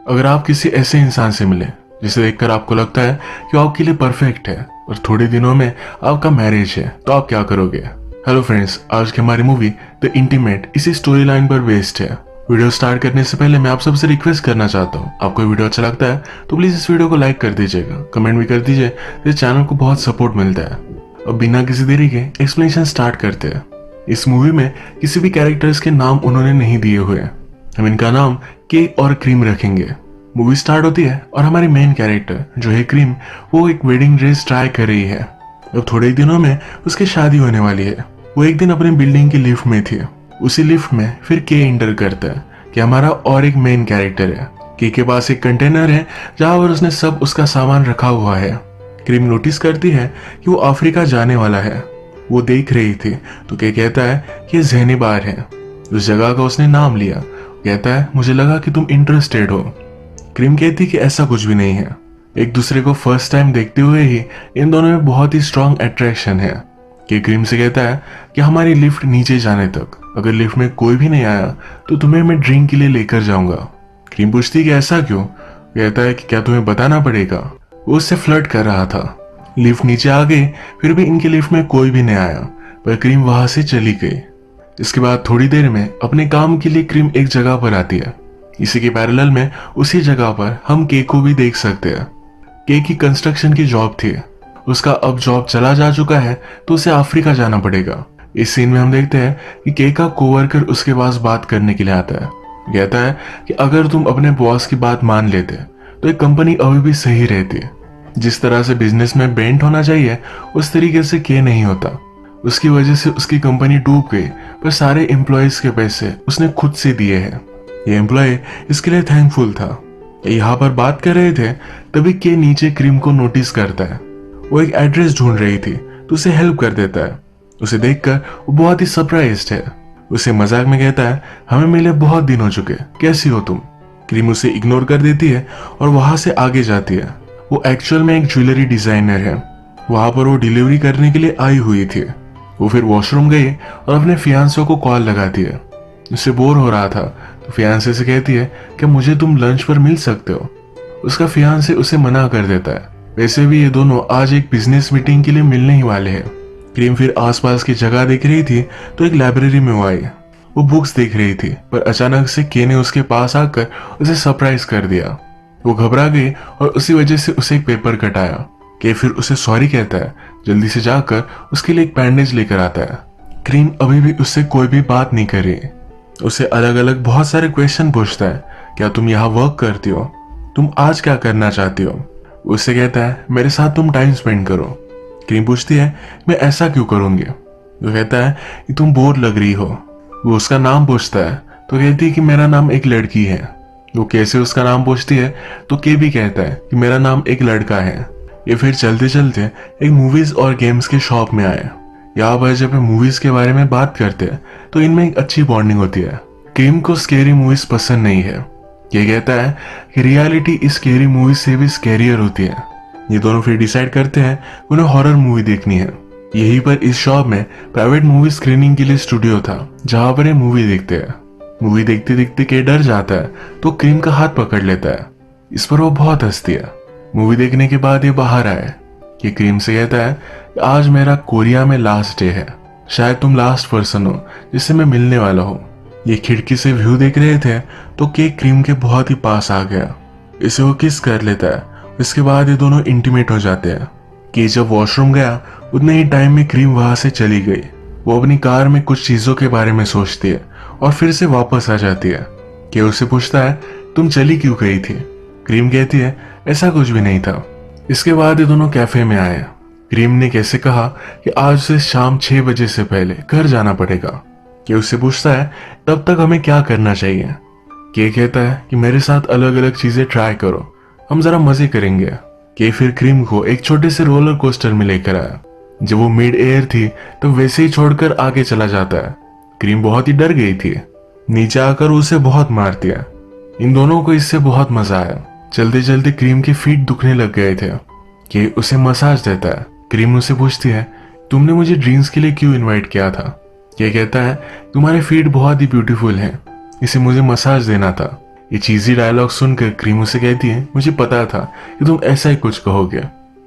अगर आप किसी ऐसे इंसान से मिले जिसे देखकर आपको लगता है कि वो आपके लिए परफेक्ट है और थोड़े दिनों में आपका मैरिज है, तो आप क्या करोगे? हेलो फ्रेंड्स, आज की हमारी मूवी द इंटीमेट इसी स्टोरी लाइन पर बेस्ड है। वीडियो स्टार्ट करने से पहले मैं आप सबसे रिक्वेस्ट करना चाहता हूँ, आपको वीडियो अच्छा लगता है तो प्लीज इस वीडियो को लाइक कर दीजिएगा, कमेंट भी कर दीजिए, इस चैनल को बहुत सपोर्ट मिलता है। अब बिना किसी देरी के एक्सप्लेनेशन स्टार्ट करते हैं। इस मूवी में किसी भी कैरेक्टर्स के नाम उन्होंने नहीं दिए हुए, हम इनका नाम के और क्रीम रखेंगे। मूवी स्टार्ट होती है और हमारी मेन कैरेक्टर जो है क्रीम, वो एक वेडिंग ड्रेस ट्राई कर रही है। अब थोड़े ही दिनों में उसकी शादी होने वाली है। वो एक दिन अपनी बिल्डिंग की लिफ्ट में थी, उसी लिफ्ट में फिर के इंटर करता है कि हमारा और एक मेन कैरेक्टर है। के पास एक कंटेनर है जहां पर उसने सब उसका सामान रखा हुआ है। क्रीम नोटिस करती है कि वो अफ्रीका जाने वाला है। वो देख रही थी तो के कहता है कि ज़ैनिबार है। उस जगह का उसने नाम लिया। कहता है मुझे लगा कि तुम इंटरेस्टेड हो। क्रीम कहती कि ऐसा कुछ भी नहीं है। एक दूसरे को फर्स्ट टाइम देखते हुए ही इन दोनों में बहुत ही स्ट्रांग अट्रैक्शन है। कि क्रीम से कहता है कि हमारी लिफ्ट नीचे जाने तक अगर लिफ्ट में कोई भी नहीं आया तो तुम्हें मैं ड्रिंक के लिए लेकर जाऊंगा। क्रीम पूछती कि ऐसा क्यों? कहता है कि क्या तुम्हें बताना पड़ेगा? वो उससे फ्लर्ट कर रहा था। लिफ्ट नीचे आ गई, फिर भी इनके लिफ्ट में कोई भी नहीं आया, पर क्रीम वहां से चली गई। इसके बाद थोड़ी देर में अपने काम के लिए क्रीम एक जगह पर आती है। इसी के पैरेलल में उसी जगह पर हम के को भी देख सकते हैं। के की कंस्ट्रक्शन की जॉब थी, उसका अब जॉब चला जा चुका है तो उसे अफ्रीका जाना पड़ेगा। इस सीन में हम देखते हैं कि के का कोवर्कर उसके पास बात करने के लिए आता है। कहता है कि अगर तुम अपने बॉस की बात मान लेते तो एक कंपनी अभी भी सही रहती। जिस तरह से बिजनेस में बेंट होना चाहिए उस तरीके से के नहीं होता। उसकी वजह से उसकी कंपनी डूब गई, पर सारे एम्प्लॉयज के पैसे उसने खुद से दिए हैं। ये एम्प्लॉय इसके लिए थैंकफुल था। यहाँ पर बात कर रहे थे तभी के नीचे क्रीम को नोटिस करता है। वो एक एड्रेस ढूंढ रही थी तो उसे हेल्प कर देता है। उसे देखकर वो बहुत ही सरप्राइज्ड है। उसे मजाक में कहता है हमें मिले बहुत दिन हो चुके, कैसी हो तुम? क्रीम उसे इग्नोर कर देती है और वहां से आगे जाती है। वो एक्चुअल में एक ज्वेलरी डिजाइनर है। वहां पर वो डिलीवरी करने के लिए आई हुई थी। वो फिर वॉशरूम गई और अपने फियांसे को कॉल लगाती है। उससे बोर हो रहा था तो फियांसे से कहती है कि मुझे तुम लंच पर मिल सकते हो। उसका फियांसे उसे मना कर देता है। वैसे भी ये दोनों आज एक बिजनेस मीटिंग के लिए मिलने ही वाले हैं। क्रीम फिर आसपास की जगह देख रही थी तो एक लाइब्रेरी में वो आई। वो बुक्स देख रही थी, पर अचानक से के ने उसके पास आकर उसे सरप्राइज कर दिया। वो घबरा गई और उसी वजह से उसे एक पेपर कटाया। के फिर उसे सॉरी कहता है, जल्दी से जाकर उसके लिए एक बैंडेज लेकर आता है। क्रीम अभी भी उससे कोई भी बात नहीं कर रही। उसे अलग अलग बहुत सारे क्वेश्चन पूछता है। क्या तुम यहाँ वर्क करती हो? तुम आज क्या करना चाहती हो? उससे कहता है मेरे साथ तुम टाइम स्पेंड करो। क्रीम पूछती है मैं ऐसा क्यों करूंगी? वो कहता है कि तुम बोर लग रही हो। वो उसका नाम पूछता है तो कहती है कि मेरा नाम एक लड़की है। वो कैसे उसका नाम पूछती है तो के भी कहता है कि मेरा नाम एक लड़का है। ये फिर चलते चलते एक मूवीज और गेम्स के शॉप में आए। यहाँ पर जब मूवीज के बारे में बात करते हैं तो इनमें एक अच्छी बॉन्डिंग होती है। क्रीम को स्केरी मूवीज पसंद नहीं है। ये कहता है कि रियलिटी इस स्केरी मूवी से भी स्केरियर होती है। ये दोनों फिर डिसाइड करते हैं उन्हें हॉरर मूवी देखनी है। यहीं पर इस शॉप में प्राइवेट मूवी स्क्रीनिंग के लिए स्टूडियो था जहां पर ये मूवी देखते हैं। मूवी देखते देखते के डर जाता है तो क्रीम का हाथ पकड़ लेता है। इस पर वो बहुत हंसती है। मूवी देखने के बाद ये बाहर आए। ये क्रीम से कहता है आज मेरा कोरिया में लास्ट डे है, शायद तुम लास्ट पर्सन हो जिससे मैं मिलने वाला हूँ। ये खिड़की से व्यू देख रहे थे तो केक क्रीम के बहुत ही पास आ गया। इसे वो किस कर लेता है। इसके बाद ये दोनों इंटीमेट हो जाते हैं। कि जब वॉशरूम गया उतने ही टाइम में क्रीम वहां से चली गई। वो अपनी कार में कुछ चीजों के बारे में सोचती है और फिर से वापस आ जाती है। कि उससे पूछता है तुम चली क्यों गई थी? क्रीम कहती है ऐसा कुछ भी नहीं था। इसके बाद ये दोनों कैफे में आए। क्रीम ने कैसे कहा कि आज से शाम 6 बजे से पहले घर जाना पड़ेगा। कि उससे पूछता है तब तक हमें क्या करना चाहिए? के कहता है कि मेरे साथ अलग अलग चीजें ट्राई करो, हम जरा मजे करेंगे। के फिर क्रीम को एक छोटे से रोलर कोस्टर में लेकर आया। जब वो मिड एयर थी तो वैसे ही छोड़कर आगे चला जाता है। क्रीम बहुत ही डर गई थी। नीचे आकर उसे बहुत मार दिया। इन दोनों को इससे बहुत मजा आया। चलते चलते क्रीम के फीट दुखने लग गए थे। कि उसे मसाज देता है। क्रीम उसे पूछती है तुमने मुझे ड्रीम्स के लिए क्यों इनवाइट किया था? ये कहता है तुम्हारे फीट बहुत ही ब्यूटीफुल हैं, इसे मुझे मसाज देना था। ये चीजी डायलॉग सुनकर क्रीम उसे कहती है, मुझे पता था कि तुम ऐसा ही कुछ कहोगे।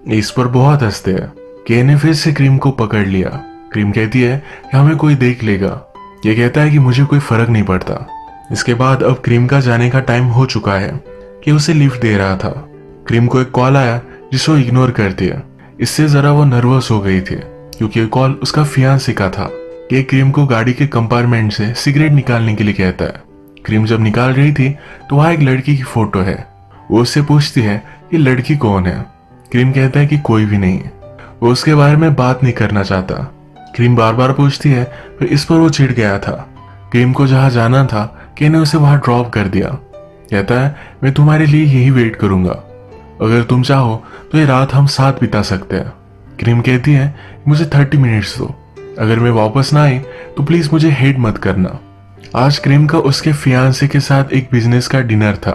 इस पर बहुत हंसते हैं। के ने फिर से क्रीम को पकड़ लिया। क्रीम कहती है कि हमें कोई देख लेगा। ये कहता है कि मुझे कोई फर्क नहीं पड़ता। इसके बाद अब क्रीम का जाने का टाइम हो चुका है कि उसे लिफ्ट दे रहा था। क्रीम को एक कॉल आया जिसे वो इग्नोर करती है। इससे जरा वो नर्वस हो गई थी क्योंकि ये कॉल उसका फियांसे का था। कि क्रीम को गाड़ी के कंपार्टमेंट से सिगरेट निकालने के लिए कहता है। क्रीम जब निकाल रही थी तो वहां एक लड़की की फोटो है। वो उससे पूछती है कि लड़की कौन है। क्रीम कहता है कि कोई भी नहीं। वो उसके बारे में बात नहीं करना चाहता। क्रीम बार बार पूछती है, फिर इस पर वो चिढ़ गया था। क्रीम को जहां जाना था के ने उसे वहां ड्रॉप कर दिया। कहता है मैं तुम्हारे लिए यही वेट करूंगा, अगर तुम चाहो तो ये रात हम साथ बिता सकते हैं। क्रीम कहती है मुझे 30 मिनट्स दो, अगर मैं वापस ना आई तो प्लीज मुझे हेट मत करना। आज क्रीम का उसके फियांसे के साथ एक बिजनेस का डिनर था।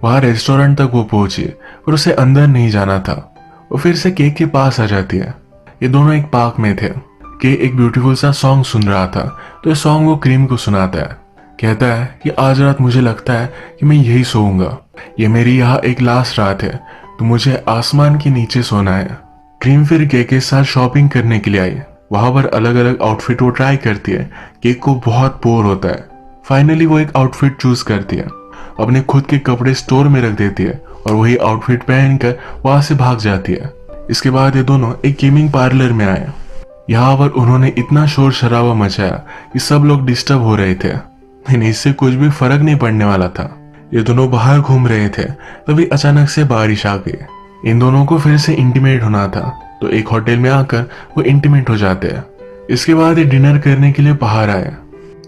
वहां रेस्टोरेंट तक वो पहुंची पर उसे अंदर नहीं जाना था। वो फिर से केक के पास आ जाती है। ये दोनों एक पार्क में थे। के एक ब्यूटीफुल सा सॉन्ग सुन रहा था तो ये सॉन्ग वो क्रीम को सुनाता है। कहता है कि आज रात मुझे लगता है कि मैं यही सोऊंगा। ये मेरी यहाँ एक लास्ट रात है तो मुझे आसमान के नीचे सोना है। क्रीम फिर केक के साथ शॉपिंग करने के लिए आई। वहां पर अलग अलग आउटफिट वो ट्राई करती है। केक को बहुत बोर होता है। फाइनली वो एक आउटफिट चूज करती है। अपने खुद के कपड़े स्टोर में रख देती है और वही आउटफिट पहनकर वहां से भाग जाती है। इसके बाद ये दोनों एक गेमिंग पार्लर में आए। यहाँ पर उन्होंने इतना शोर शराबा मचाया कि सब लोग डिस्टर्ब हो रहे थे, लेकिन इससे कुछ भी फर्क नहीं पड़ने वाला था। ये दोनों बाहर घूम रहे थे तभी अचानक से बारिश आ गई। इन दोनों को फिर से इंटीमेट होना था तो एक होटल में आकर वो इंटीमेट हो जाते हैं। इसके बाद ये डिनर करने के लिए बाहर आए।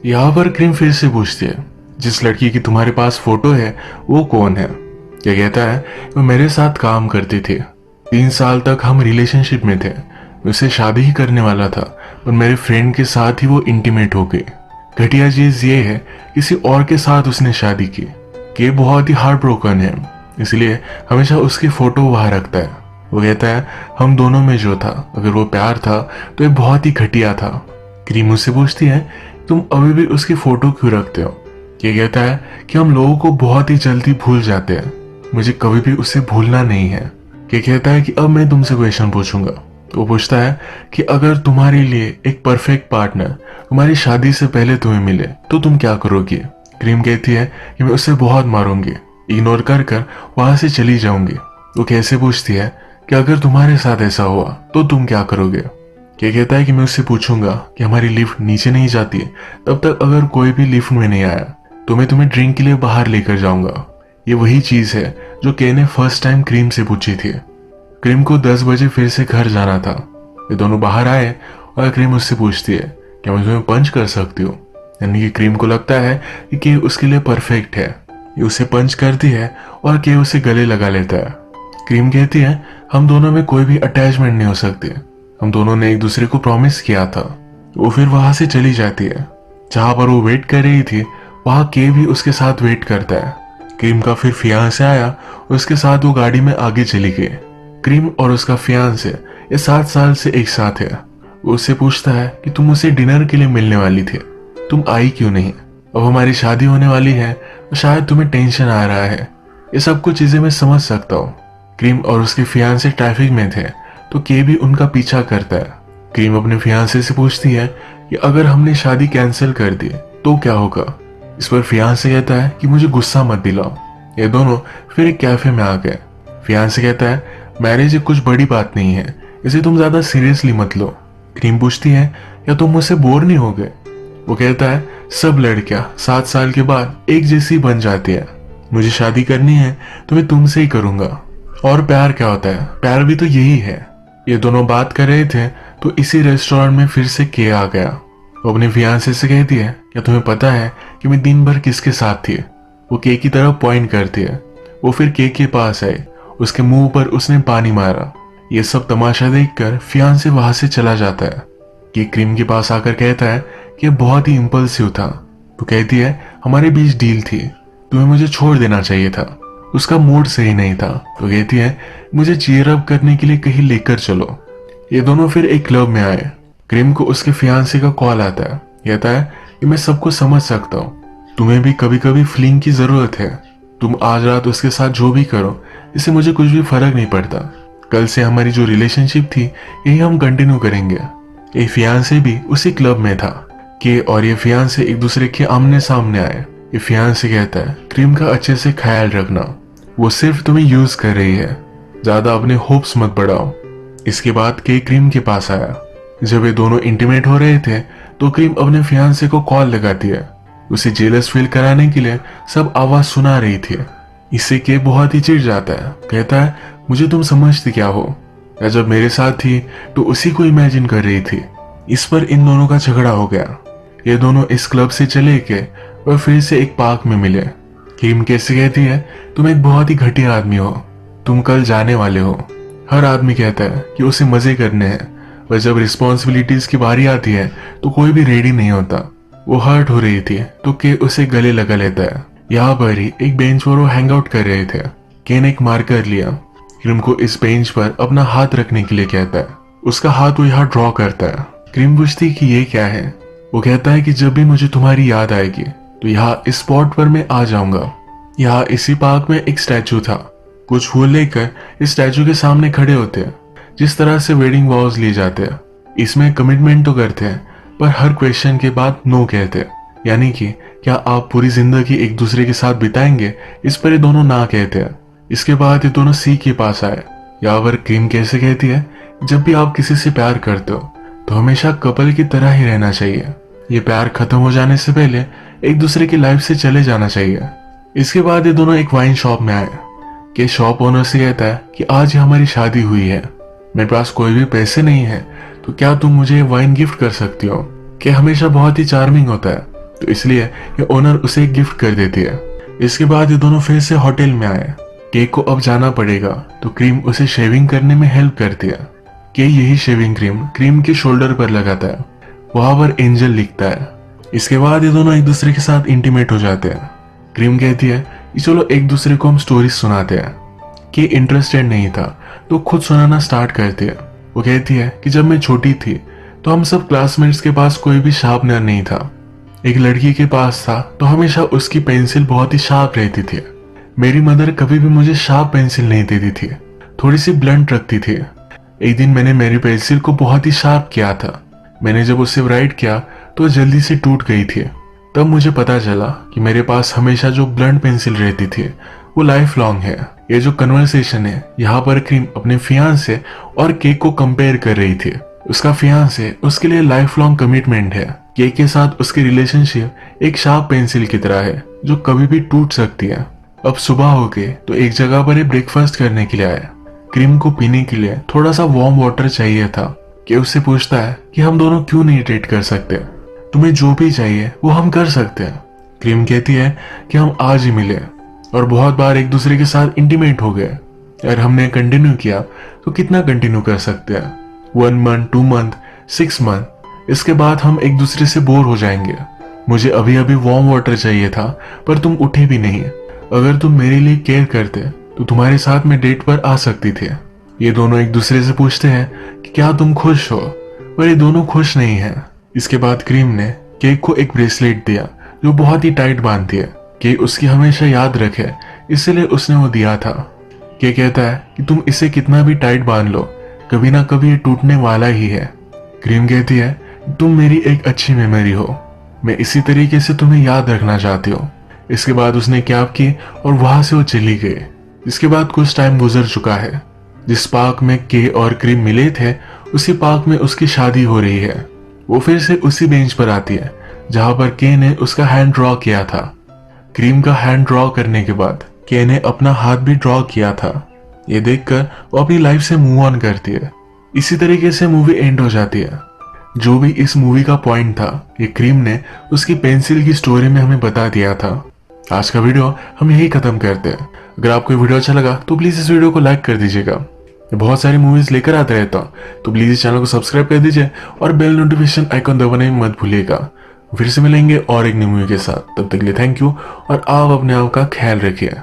यहाँ पर क्रीम फिर से पूछती है जिस लड़की की तुम्हारे पास फोटो है वो कौन है। ये कहता है वो मेरे साथ काम करती थी, 3 साल तक हम रिलेशनशिप में थे। मैं उससे शादी ही करने वाला था पर मेरे फ्रेंड के साथ ही वो इंटीमेट हो गई। घटिया चीज ये है किसी और के साथ उसने शादी की। के बहुत ही हार्ट ब्रोकन है इसलिए हमेशा उसकी फोटो वहां रखता है। वो कहता है हम दोनों में जो था अगर वो प्यार था तो ये बहुत ही घटिया था। क्रीम उससे पूछती है तुम अभी भी उसकी फोटो क्यों रखते हो। ये कहता है कि हम लोगों को बहुत ही जल्दी भूल जाते हैं, मुझे कभी भी उसे भूलना नहीं है। ये कहता है कि अब मैं तुमसे क्वेश्चन पूछूंगा। तो वो पूछता है कि अगर तुम्हारे लिए एक परफेक्ट पार्टनर तुम्हारी शादी से पहले तुम्हें मिले तो तुम क्या करोगी। क्रीम कहती है कि मैं उसे बहुत मारूंगी, इग्नोर कर कर वहां से चली जाऊंगी। वो कैसे पूछती है कि अगर तुम्हारे साथ ऐसा हुआ तो तुम क्या करोगे। क्या कहता है कि मैं उससे पूछूंगा कि हमारी लिफ्ट नीचे नहीं जाती है, तब तक अगर कोई भी लिफ्ट में नहीं आया तो मैं तुम्हें ड्रिंक के लिए बाहर लेकर जाऊंगा। ये वही चीज है जो के ने फर्स्ट टाइम क्रीम से पूछी थी। क्रीम को 10 बजे फिर से घर जाना था। ये दोनों बाहर आए और क्रीम उससे पूछती है क्या मैं तुम्हें पंच कर सकती हूँ। यानी कि क्रीम को लगता है कि के उसके लिए परफेक्ट है। ये उसे पंच करती है और के उसे गले लगा लेता है। क्रीम कहती है हम दोनों में कोई भी अटैचमेंट नहीं हो सकती, हम दोनों ने एक दूसरे को प्रॉमिस किया था। वो फिर वहां से चली जाती है। जहां पर वो वेट कर रही थी वहां के भी उसके साथ वेट करता है। क्रीम का फिर फियांसे आया और उसके साथ वो गाड़ी में आगे चली गई। क्रीम और उसका फियांसे ये 7 साल से एक साथ है। वो उससे पूछता है कि तुम उसे डिनर के लिए मिलने वाली थी, तुम आई क्यों नहीं। अब हमारी शादी होने वाली है तो शायद तुम्हें टेंशन आ रहा है। ये सब कुछ चीजें मैं समझ सकता हूँ। क्रीम और उसके फियांसे ट्रैफिक में थे तो के भी उनका पीछा करता है। क्रीम अपने फियांसे से पूछती है कि अगर हमने शादी कैंसिल कर दी तो क्या होगा। इस पर फियांसे कहता है कि मुझे गुस्सा मत दिलाओ। ये दोनों फिर एक कैफे में आ गए। फियांसे कहता है मैरिज कुछ बड़ी बात नहीं है, इसे तुम ज्यादा सीरियसली मत लो। क्रीम पूछती है या तुम मुझसे बोर नहीं हो गए। वो कहता है सब लड़कियां 7 साल के बाद एक जैसी बन जाती है, मुझे शादी करनी है तो मैं तुमसे ही करूंगा। और प्यार क्या होता है, प्यार भी तो यही है। ये दोनों बात कर रहे थे तो इसी रेस्टोरेंट में फिर से के आ गया। वो अपने फियांसे से कहती है क्या तुम्हें पता है कि मैं दिन भर किसके साथ थी। वो के की तरफ पॉइंट करती है। वो फिर के पास आई, उसके मुंह पर उसने पानी मारा। ये सब तमाशा देखकर फियांसे वहां से चला जाता है। कि क्रीम के पास आकर कहता है कि बहुत ही इम्पल्सिव था। तो कहती है हमारे बीच डील थी, तुम्हें मुझे छोड़ देना चाहिए था, उसका मूड सही नहीं था। तो कहती है मुझे चीयर अप करने के लिए कहीं लेकर चलो। ये दोनों फिर एक क्लब में आए। क्रीम को उसके फियांसे का कॉल आता है। कहता है कि मैं सबको समझ सकता हूँ, तुम्हें भी कभी कभी फीलिंग की जरूरत है, तुम आज रात उसके साथ जो भी करो, इससे मुझे कुछ भी फर्क नहीं पड़ता। कल से हमारी जो रिलेशनशिप थी यही हम कंटिन्यू करेंगे। ये फियांसे भी उसी क्लब में था कि और ये फियांसे एक दूसरे के आमने सामने आए। ये फियांसे कहता है क्रीम का अच्छे से ख्याल रखना, वो सिर्फ तुम्हें यूज कर रही है, ज्यादा अपने होप्स मत बढ़ाओ। इसके बाद के क्रीम के पास आया। जब ये दोनों इंटीमेट हो रहे थे तो क्रीम अपने फियांसे को कॉल लगाती है। उसे जेलस फील कराने के लिए सब आवाज सुना रही थी। इससे के बहुत ही चिढ़ जाता है, कहता है मुझे तुम समझती क्या हो, या जब मेरे साथ थी तो उसी को इमेजिन कर रही थी। इस पर इन दोनों का झगड़ा हो गया। ये दोनों इस क्लब से चले गए और फिर से एक पार्क में मिले। क्रीम कैसे कहती है तुम एक बहुत ही घटिया आदमी हो, तुम कल जाने वाले हो। हर आदमी कहता है कि उसे मजे करने हैं, पर जब रिस्पॉन्सिबिलिटीज की बारी आती है तो कोई भी रेडी नहीं होता। वो हर्ट हो रही थी तो के उसे गले लगा लेता है। यहाँ पर ही एक बेंच पर वो हैंग आउट कर रहे थे। के ने एक मार्कर लिया, क्रीम को इस बेंच पर अपना हाथ रखने के लिए कहता है। उसका हाथ वो यहाँ ड्रॉ करता है। क्रीम पूछती कि ये क्या है। वो कहता है कि जब भी मुझे तुम्हारी याद आएगी तो यहाँ इस स्पॉट पर मैं आ जाऊंगा। यहाँ इसी पार्क में एक स्टैचू था। कुछ फूल लेकर इस स्टैचू के सामने खड़े होते हैं, जिस तरह से वेडिंग वॉज लिए जाते हैं। इसमें कमिटमेंट तो करते हैं पर हर क्वेश्चन के बाद नो कहते हैं, यानी कि क्या आप पूरी जिंदगी एक दूसरे के साथ बिताएंगे, इस पर ये दोनों ना कहते हैं। इसके बाद ये दोनों सी के पास आए। यहाँ पर क्रीम कैसे कहती है जब भी आप किसी से प्यार करते हो तो हमेशा कपल की तरह ही रहना चाहिए। ये प्यार खत्म हो जाने से पहले एक दूसरे की लाइफ से चले जाना चाहिए। इसके बाद ये दोनों एक वाइन शॉप में आए। के शॉप ओनर से कहता है कि आज ही हमारी शादी हुई है, मेरे पास कोई भी पैसे नहीं है, तो क्या तुम मुझे वाइन गिफ्ट कर सकती हो। के हमेशा बहुत ही चार्मिंग होता है, तो इसलिए ये ओनर उसे एक गिफ्ट कर देती है। इसके बाद ये दोनों फिर से होटल में आए। केक को अब जाना पड़ेगा तो क्रीम उसे शेविंग करने में हेल्प करती है। के यही शेविंग क्रीम के शोल्डर पर लगाता है। वहां पर एंजल लिखता है। इसके बाद ये दोनों एक दूसरे के साथ इंटीमेट हो जाते हैं। क्रीम कहती है कि चलो एक दूसरे को हम स्टोरी सुनाते हैं। के इंटरेस्टेड नहीं था तो खुद सुनाना स्टार्ट करती है। वो कहती है कि जब मैं छोटी थी तो हम सब क्लासमेट्स के पास कोई भी शार्पनर नहीं था। एक लड़की के पास था तो हमेशा उसकी पेंसिल बहुत ही शार्प रहती थी। मेरी मदर कभी भी मुझे शार्प पेंसिल नहीं देती थी, थोड़ी सी ब्लंट रखती थी। एक दिन मैंने मेरी पेंसिल को बहुत ही शार्प किया था। मैंने जब उसे राइट किया तो जल्दी से टूट गई थी। तब मुझे पता चला कि मेरे पास हमेशा जो ब्लंट पेंसिल रहती थी वो लाइफ लॉन्ग है। ये जो कन्वर्सेशन है, यहाँ पर क्रीम अपने फियांसे और केक को कंपेयर कर रही थी। उसका फियांसे उसके लिए लाइफ लॉन्ग कमिटमेंट है। केक के साथ उसकी रिलेशनशिप एक शार्प पेंसिल की तरह है जो कभी भी टूट सकती है। अब सुबह हो गई तो एक जगह पर ब्रेकफास्ट करने के लिए आया। क्रीम को पीने के लिए थोड़ा सा वार्म वाटर चाहिए था। कि उससे पूछता है कि हम दोनों क्यों नहीं डेट कर सकते, तुम्हें जो भी चाहिए वो हम कर सकते हैं। क्रीम कहती है कि हम आज ही मिले और बहुत बार एक दूसरे के साथ इंटीमेट हो गए। अगर हमने कंटिन्यू किया तो कितना कंटिन्यू कर सकते हैं, 1 मंथ, 2 मंथ, 6 मंथ। इसके बाद हम एक दूसरे से बोर हो जाएंगे। मुझे अभी अभी वार्म वाटर चाहिए था पर तुम उठे भी नहीं। अगर तुम मेरे लिए केयर करते तो तुम्हारे साथ मैं डेट पर आ सकती थी। ये दोनों एक दूसरे से पूछते हैं कि क्या तुम खुश हो, पर ये दोनों खुश नहीं हैं। इसके बाद क्रीम ने केक को एक ब्रेसलेट दिया जो बहुत ही टाइट बांधती है कि उसकी हमेशा याद रखे, इसलिए उसने वो दिया था। के कहता है कि तुम इसे कितना भी टाइट बांध लो, कभी ना कभी ये टूटने वाला ही है। क्रीम कहती है तुम मेरी एक अच्छी मेमोरी हो, मैं इसी तरीके से तुम्हें याद रखना चाहती हूँ। इसके बाद उसने कैब की और वहां से वो चली गई। इसके बाद कुछ टाइम गुजर चुका है। जिस पार्क में के और क्रीम मिले थे उसी पार्क में उसकी शादी हो रही है। वो फिर से उसी बेंच पर आती है जहां पर के ने उसका हैंड ड्रॉ किया था। क्रीम का हैंड ड्रॉ करने के बाद के ने अपना हाथ भी ड्रॉ किया था। ये देखकर वो अपनी लाइफ से मूव ऑन करती है। इसी तरीके से मूवी एंड हो जाती है। जो भी इस मूवी का पॉइंट था ये क्रीम ने उसकी पेंसिल की स्टोरी में हमें बता दिया था। आज का वीडियो हम यही खत्म करते हैं। अगर आपको ये वीडियो अच्छा लगा तो प्लीज इस वीडियो को लाइक कर दीजिएगा। बहुत सारी मूवीज लेकर आता रहता हूँ, तो प्लीज इस चैनल को सब्सक्राइब कर दीजिए और बेल नोटिफिकेशन आइकॉन दबाने में मत भूलिएगा। फिर से मिलेंगे और एक नई मूवी के साथ, तब तक के लिए थैंक यू और आप अपने आप का ख्याल रखिए।